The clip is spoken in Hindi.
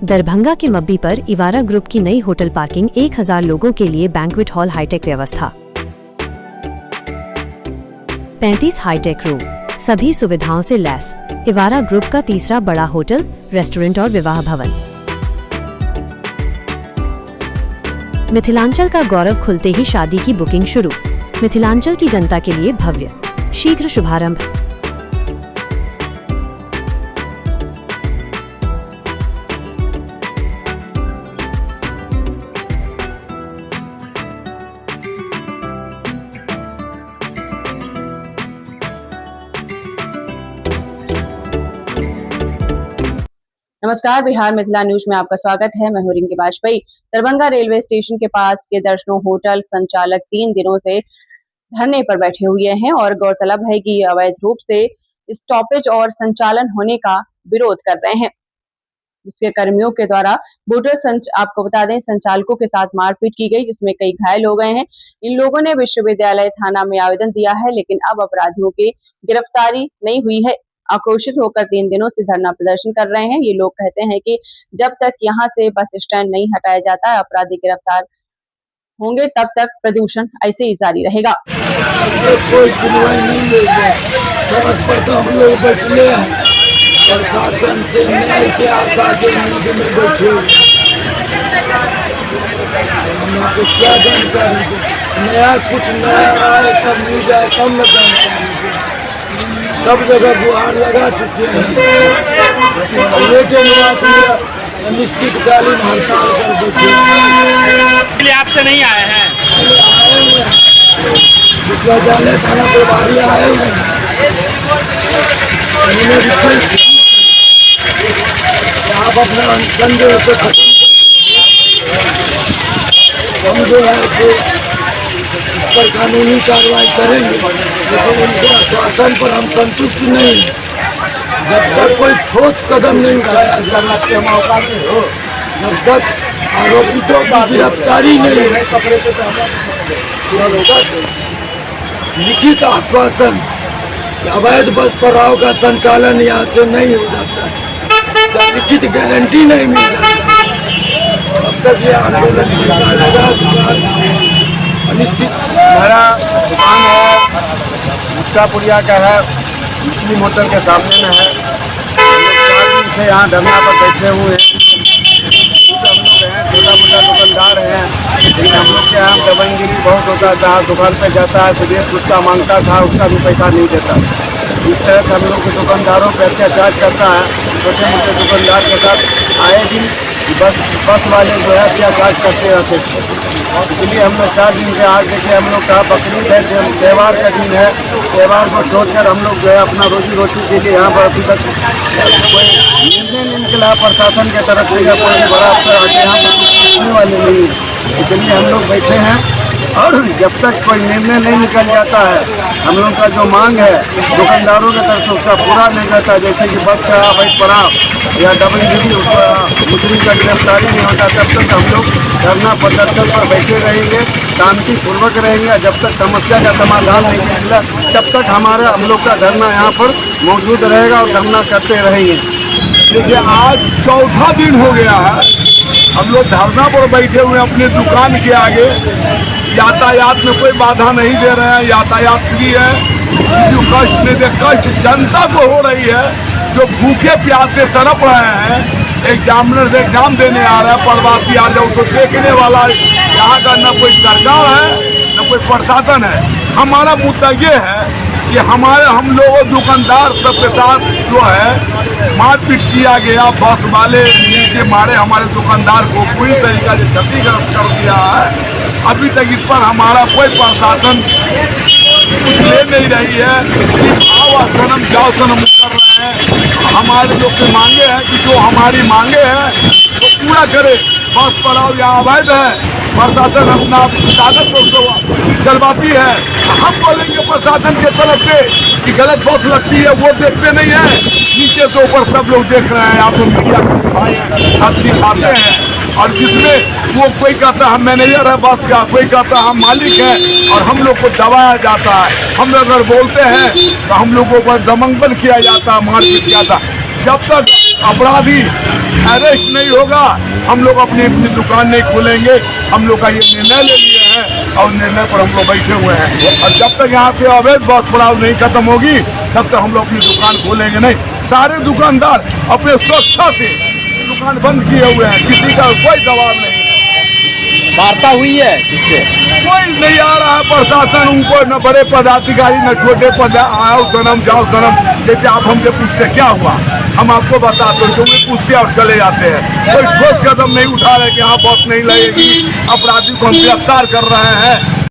दरभंगा के मब्बी पर इवारा ग्रुप की नई होटल पार्किंग, 1000 लोगों के लिए बैंक्वेट हॉल, हाईटेक व्यवस्था, 35 हाईटेक रूम, सभी सुविधाओं से लैस। इवारा ग्रुप का तीसरा बड़ा होटल, रेस्टोरेंट और विवाह भवन। मिथिलांचल का गौरव, खुलते ही शादी की बुकिंग शुरू। मिथिलांचल की जनता के लिए भव्य, शीघ्र शुभारंभ। नमस्कार, बिहार मिथिला न्यूज में आपका स्वागत है। मैं हूं रिंकी वाजपेयी। दरभंगा रेलवे स्टेशन के पास के दर्शनों होटल संचालक 3 दिनों से धरने पर बैठे हुए हैं और गौरतलब है कि अवैध रूप से स्टॉपेज और संचालन होने का विरोध कर रहे हैं, जिसके कर्मियों के द्वारा आपको बता दें संचालकों के साथ मारपीट की गई, जिसमें कई घायल हो गए हैं। इन लोगों ने विश्वविद्यालय थाना में आवेदन दिया है, लेकिन अब अपराधियों की गिरफ्तारी नहीं हुई है। आक्रोशित होकर 3 दिनों से धरना प्रदर्शन कर रहे हैं। ये लोग कहते हैं कि जब तक यहां से बस स्टैंड नहीं हटाया जाता, अपराधी गिरफ्तार होंगे, तब तक प्रदूषण ऐसे ही जारी रहेगा। कोई सुनवाई नहीं होगी, सड़क पर तो हम लोग बैठे हैं, प्रशासन से न्याय के आशा के उम्मीद में बैठे हुए। हम लोग को क्या जानकारी दे, नया कुछ नया आए तब मिल जाए, तब न जानकारी दे। सब जगह गुहार लगा चुके हैं, लेकिन अनिश्चितकालीन हड़ताल कर बैठे। आपसे नहीं आए हैं? आए हुए विश्वविद्यालय थाना प्रभारी आए हुए हैं। आप अपना अनशन जो है खत्म, हम जो है इस पर कानूनी कार्रवाई करेंगे, लेकिन उनके आश्वासन पर हम संतुष्ट नहीं हैं। जब तक कोई ठोस कदम नहीं उठाया, जब तक आरोपितों की गिरफ्तारी नहीं है, तब तक लिखित आश्वासन अवैध बस पड़ाव का संचालन यहाँ से नहीं हो जाता है, लिखित गारंटी नहीं मिल जाती, अब तक ये आंदोलन अनिश्चित। मेरा दुकान है मुक्तापुरिया का है, मुस्लिम होटल के सामने में है। हम लोग 4 दिन से यहाँ धरना पर बैठे हुए हैं। हम लोग हैं छोटा मोटा दुकानदार हैं, लेकिन हम लोग के यहाँ दबंगगिरी बहुत होता था। दुकान पे जाता है, विदेश उसका मांगता था, उसका भी पैसा नहीं देता। इस तरह से हम लोग के दुकानदारों पर अत्याचार करता है। छोटे मोटे दुकानदार के साथ आए दिन बस वाले जो है अत्याचार करते रहते थे। इसलिए हम लोग 4 दिन से आज देखिए, हम लोग का बकरीद है, त्यौहार का दिन है। त्यौहार को छोड़कर हम लोग जो है अपना रोजी रोटी के लिए यहाँ पर अभी तक कोई निर्णय नहीं निकला प्रशासन के तरफ से, या कोई बड़ा अफसर आके यहाँ पर कुछ पूछने वाले नहीं है। इसलिए हम लोग बैठे हैं और जब तक कोई निर्णय नहीं निकल जाता है, हम लोग का जो मांग है दुकानदारों की तरफ से उसका पूरा नहीं करता, जैसे कि बस का अवैध पड़ाव या दबंगगिरी, उसका मुजरिम का गिरफ्तारी नहीं होता, तब तक हम लोग धरना प्रदर्शन पर बैठे रहेंगे, शांतिपूर्वक रहेंगे। जब तक समस्या का समाधान नहीं निकला, तब तक हम लोग का धरना यहाँ पर मौजूद रहेगा और धरना करते रहेंगे। देखिए, आज चौथा दिन हो गया है, हम लोग धरना पर बैठे हुए अपने दुकान के आगे। यातायात में कोई बाधा नहीं दे रहे हैं, यातायात फ्री है। जो कष्ट नहीं दे, कष्ट जनता को हो रही है, जो भूखे प्यासे तड़प रहे हैं। एग्जामिनर से एग्जाम देने आ रहा है, प्रवासी आ जाओ तो देखने वाला यहाँ का न कोई सरकार है न कोई प्रशासन है। हमारा मुद्दा ये है कि हम लोगों दुकानदार सबके साथ जो है मारपीट किया गया। बस वाले के मारे हमारे दुकानदार को पूरी तरीके से क्षतिग्रस्त कर दिया है। अभी तक इस पर हमारा कोई प्रशासन कुछ ले नहीं रही है। सिर्फ आओ सनम जाओ सनम कर रहे हैं। हमारे लोग की मांगे हैं कि जो हमारी मांगे हैं वो पूरा करे। बस पड़ाव यहाँ अवैध है, प्रशासन अपना कागज को चलवाती है। हम बोलेंगे प्रशासन के तरफ से कि गलत बस लगती है, वो देखते नहीं है। नीचे से ऊपर सब लोग देख रहे हैं, आप मीडिया दिखाते हैं। और जिसमें वो कोई कहता हम मैनेजर है बस का, कोई कहता हम मालिक हैं, और हम लोग को दबाया जाता है। हम अगर बोलते हैं तो हम लोगों पर दमनबंद किया जाता है, मारपीट किया जाता है। जब तक अपराधी अरेस्ट नहीं होगा, हम लोग अपनी अपनी दुकान नहीं खोलेंगे। हम लोग का ये निर्णय ले लिए हैं और निर्णय पर हम लोग बैठे हुए हैं। और जब तक यहाँ पे अवैध बस पड़ाव नहीं खत्म होगी तब तक हम लोग अपनी दुकान खोलेंगे नहीं। सारे दुकानदार अपने स्वेच्छा से दुकान बंद किए हुए हैं, किसी का कोई दबाव नहीं। वार्ता हुई है किससे? कोई नहीं आ रहा है प्रशासन, उनको न बड़े पदाधिकारी न छोटे पद, आओ सनम जाओ सनम, जैसे आप हमसे पूछते क्या हुआ, हम आपको बताते हैं, क्योंकि पूछते और चले जाते हैं। कोई ठोस कदम नहीं उठा रहे कि हाँ बस नहीं लगेगी, अपराधी को हम गिरफ्तार कर रहे हैं।